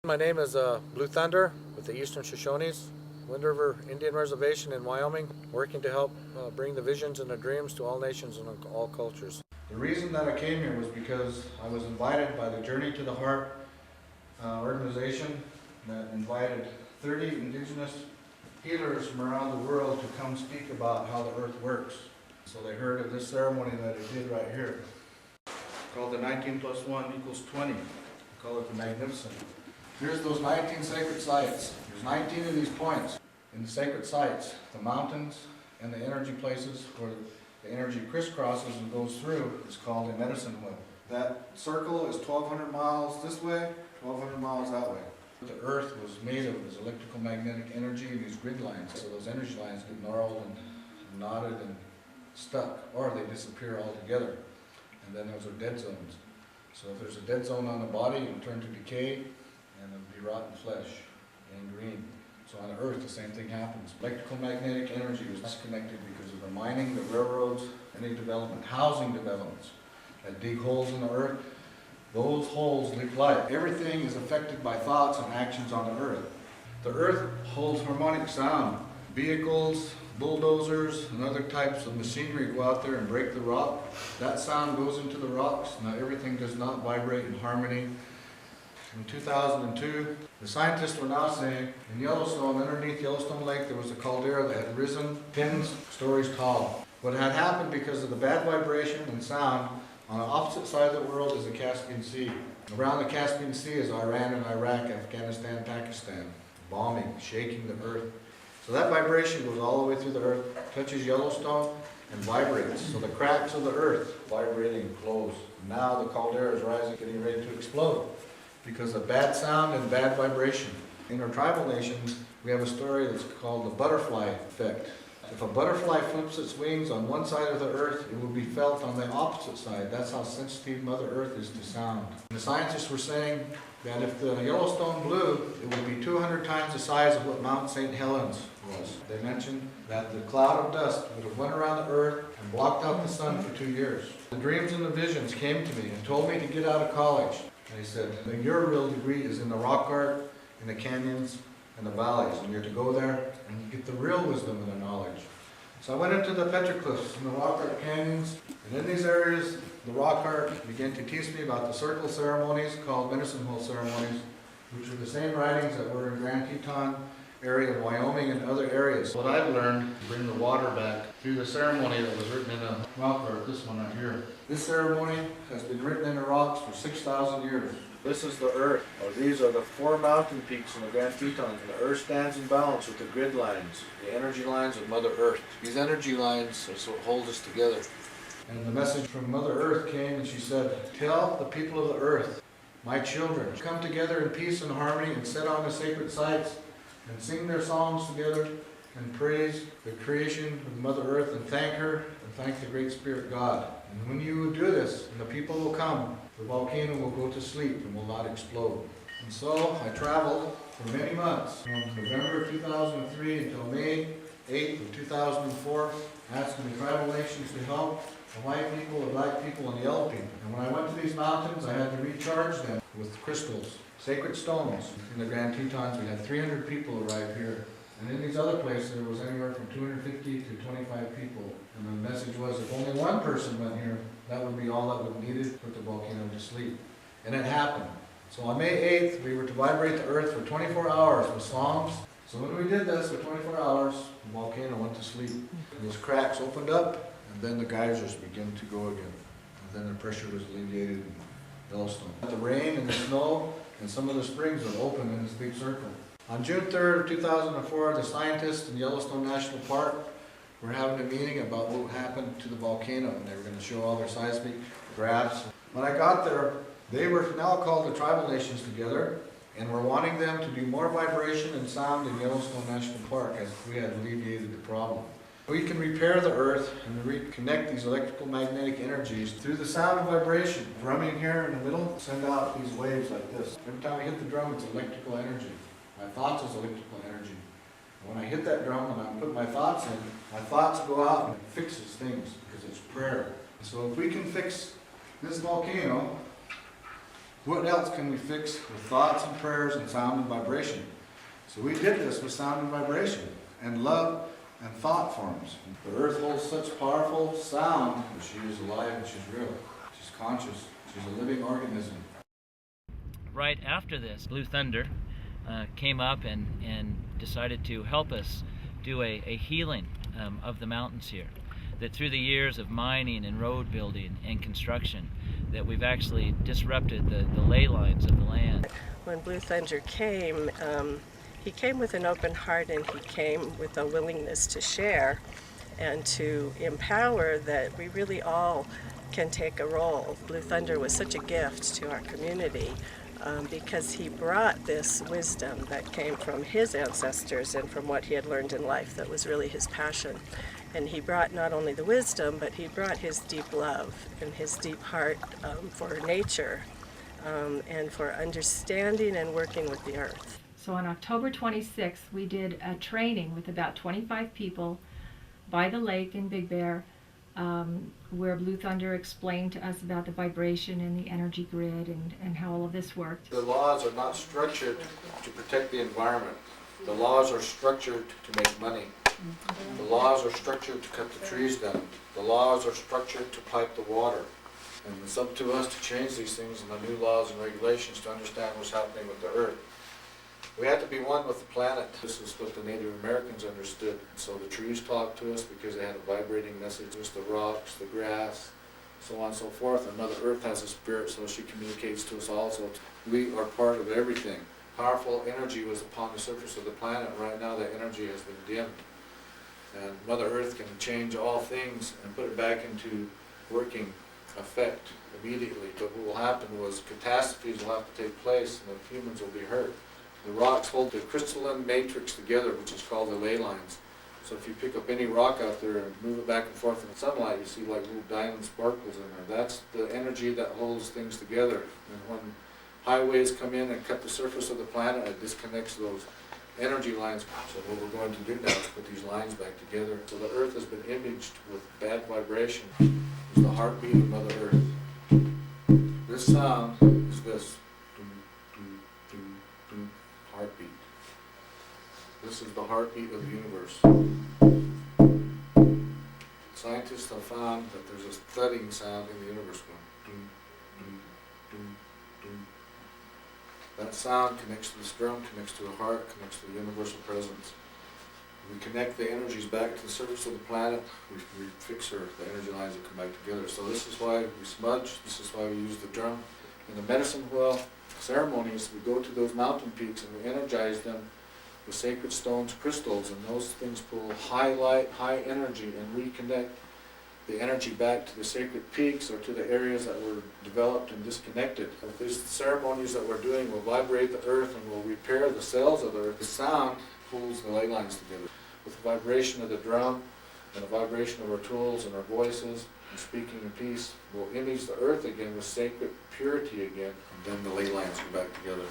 My name is Blue Thunder with the Eastern Shoshones, Wind River Indian Reservation in Wyoming, working to help bring the visions and the dreams to all nations and all cultures. The reason that I came here was because I was invited by the Journey to the Heart organization that invited 30 indigenous healers from around the world to come speak about how the earth works. So they heard of this ceremony that I did right here, called the 19 plus 1 equals 20. We call it the Magnificent. Here's those 19 sacred sites. There's 19 of these points in the sacred sites, the mountains and the energy places where the energy crisscrosses and goes through is called a medicine wheel. That circle is 1,200 miles this way, 1,200 miles that way. What the earth was made of is electrical magnetic energy and these grid lines. So those energy lines get gnarled and knotted and stuck, or they disappear altogether. And then those are dead zones. So if there's a dead zone on the body, it'll turn to decay and it'll be rotten flesh and green. So on the earth, the same thing happens. Electrical magnetic energy was disconnected because of the mining, the railroads, any development, housing developments that dig holes in the earth. Those holes leak light. Everything is affected by thoughts and actions on the earth. The earth holds harmonic sound. Vehicles, bulldozers, and other types of machinery go out there and break the rock. That sound goes into the rocks. Now everything does not vibrate in harmony. In 2002, the scientists were now saying in Yellowstone, underneath Yellowstone Lake, there was a caldera that had risen 10 stories tall. What had happened because of the bad vibration and sound, on the opposite side of the world is the Caspian Sea. Around the Caspian Sea is Iran and Iraq, Afghanistan, Pakistan, bombing, shaking the earth. So that vibration goes all the way through the earth, touches Yellowstone, and vibrates. So the cracks of the earth vibrating close. Now the caldera is rising, getting ready to explode because of bad sound and bad vibration. In our tribal nations, we have a story that's called the butterfly effect. If a butterfly flips its wings on one side of the earth, it will be felt on the opposite side. That's how sensitive Mother Earth is to sound. And the scientists were saying that if the Yellowstone blew, it would be 200 times the size of what Mount St. Helens was. They mentioned that the cloud of dust would have went around the earth and blocked out the sun for 2 years. The dreams and the visions came to me and told me to get out of college. They said, your real degree is in the rock art, in the canyons, and the valleys, and you're to go there and get the real wisdom and the knowledge. So I went into the petroglyphs and the rock art canyons, and in these areas, the rock art began to teach me about the circle ceremonies called medicine hole ceremonies, which are the same writings that were in Grand Teton area of Wyoming and other areas. What I've learned to bring the water back through the ceremony that was written in a rock art, this one right here. This ceremony has been written in the rocks for 6,000 years. This is the earth, or these are the 4 mountain peaks in the Grand Tetons, and the earth stands in balance with the grid lines, the energy lines of Mother Earth. These energy lines are what hold us together. And the message from Mother Earth came and she said, tell the people of the earth, my children, come together in peace and harmony and sit on the sacred sites and sing their songs together and praise the creation of Mother Earth and thank her and thank the Great Spirit God. And when you do this, and the people will come, the volcano will go to sleep and will not explode. And so I traveled for many months, from November 2003 until May 8th of 2004, asking the tribal nations to help the white people, the black people, and the yellow people. And when I went to these mountains, I had to recharge them with crystals, sacred stones. In the Grand Tetons, we had 300 people arrive here. And in these other places, there was anywhere from 250 to 25 people. And the message was, if only one person went here, that would be all that would be needed to put the volcano to sleep. And it happened. So on May 8th, we were to vibrate the earth for 24 hours with songs. So when we did this for 24 hours, the volcano went to sleep. And those cracks opened up, and then the geysers began to go again. And then the pressure was alleviated in Yellowstone. The rain and the snow and some of the springs would open in this big circle. On June 3rd of 2004, the scientists in Yellowstone National Park were having a meeting about what happened to the volcano, and they were going to show all their seismic graphs. When I got there, they were now called the tribal nations together, and were wanting them to do more vibration and sound in Yellowstone National Park as we had alleviated the problem. We can repair the earth and reconnect these electrical magnetic energies through the sound of vibration. Drumming here in the middle, send out these waves like this. Every time I hit the drum, it's electrical energy. My thoughts is electrical energy. And when I hit that drum and I put my thoughts in, my thoughts go out and it fixes things because it's prayer. So if we can fix this volcano What else can we fix with thoughts and prayers and sound and vibration? So we did this with sound and vibration and love and thought forms. The earth holds such powerful sound that she is alive and she's real. She's conscious. She's a living organism. Right after this, Blue Thunder came up and decided to help us do a healing of the mountains here. That through the years of mining and road building and construction, that we've actually disrupted the ley lines of the land. When Blue Thunder came, he came with an open heart, and he came with a willingness to share and to empower that we really all can take a role. Blue Thunder was such a gift to our community because he brought this wisdom that came from his ancestors and from what he had learned in life that was really his passion. And he brought not only the wisdom, but he brought his deep love and his deep heart for nature and for understanding and working with the earth. So on October 26th, we did a training with about 25 people by the lake in Big Bear, where Blue Thunder explained to us about the vibration and the energy grid and how all of this worked. The laws are not structured to protect the environment. The laws are structured to make money. The laws are structured to cut the trees down. The laws are structured to pipe the water. And it's up to us to change these things in the new laws and regulations to understand what's happening with the earth. We have to be one with the planet. This is what the Native Americans understood. So the trees talked to us because they had a vibrating message. It was the rocks, the grass, so on and so forth. And Mother Earth has a spirit, so she communicates to us also. We are part of everything. Powerful energy was upon the surface of the planet. Right now that energy has been dimmed. And Mother Earth can change all things and put it back into working effect immediately. But what will happen was catastrophes will have to take place and the humans will be hurt. The rocks hold the crystalline matrix together, which is called the ley lines. So if you pick up any rock out there and move it back and forth in the sunlight, you see like little diamond sparkles in there. That's the energy that holds things together. And when highways come in and cut the surface of the planet, it disconnects those energy lines. So what we're going to do now is put these lines back together. So the earth has been imaged with bad vibration. It's the heartbeat of Mother Earth. This sound is this. Heartbeat. This is the heartbeat of the universe. Scientists have found that there's a thudding sound in the universe going. That sound connects to the drum, connects to the heart, connects to the universal presence. We connect the energies back to the surface of the planet, we fix the energy lines that come back together. So this is why we smudge, this is why we use the drum. In the medicine well ceremonies, we go to those mountain peaks and we energize them with sacred stones, crystals, and those things pull high light, high energy, and reconnect the energy back to the sacred peaks or to the areas that were developed and disconnected. These ceremonies that we're doing will vibrate the earth and will repair the cells of the earth. The sound pulls the ley lines together. With the vibration of the drum and the vibration of our tools and our voices and speaking in peace, we'll image the earth again with sacred purity again, and then the ley lines come back together.